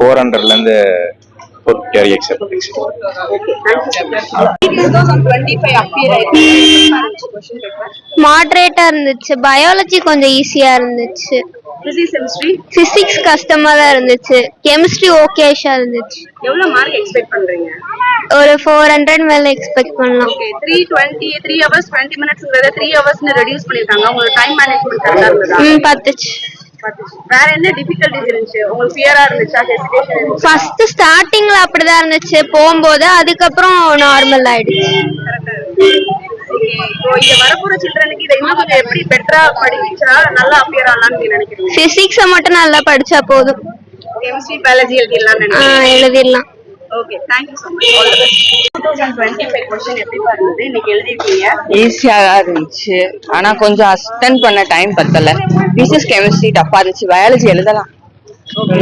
400ல இருந்து 450 எக்ஸ்பெக்ட். மாடரேட்டா இருந்துச்சு. பயாலஜி கொஞ்சம் ஈஸியா இருந்துச்சு. பிசிக்ஸ் கஷ்டமா தான் இருந்துச்சு. கெமிஸ்ட்ரி ஓகேஷா இருந்துச்சு. எவ்வளவு மார்க் எக்ஸ்பெக்ட் பண்றீங்க? ஒரு 400 மேல எக்ஸ்பெக்ட் பண்ணலாம். 3 hours 20 minutesங்கறத 3 hours னு ரெடியூஸ் பண்ணிருக்காங்க. உங்களுக்கு டைம் மேனேஜ்மென்ட் கரெக்ட்டா இருந்ததா? பத்துச்சு. வேற என்ன டிஃபிகல்ட்டிஸ் இருந்துச்சு? உங்களுக்கு ஃபியரா இருந்துச்சா? ஹெசிடேஷன் இருந்துச்சா? ஃபர்ஸ்ட் ஸ்டார்டிங்ல அப்படிதான் இருந்துச்சு போகும்போது. அதுக்கப்புறம் நார்மல் ஆயிடுச்சு. இப்போ இங்க வரப்போற சில்ட்ரனுக்கு இதை இன்னும் கொஞ்சம் எப்படி பெட்டரா படிச்சா நல்லா அப்பியர் ஆகலாம்னு நீங்க நினைக்கிறீங்க? பிசிக்ஸ மட்டும் நல்லா படிச்சா போதும். கெமிஸ்ட்ரி பயாலஜி எழுதிடலாம்னு எழுதிடலாம். Okay, thank you so much. All the best. 2025 question எப்படி இருந்தது? இன்னைக்கு எழுதிருக்கீங்க. ஈஸியா இருந்துச்சு. ஆனா கொஞ்சம் அட்டெண்ட் பண்ண டைம் பத்தல. பிசிக்ஸ் கெமிஸ்ட்ரி டஃப்பா இருந்துச்சு. பயாலஜி எழுதலாம்.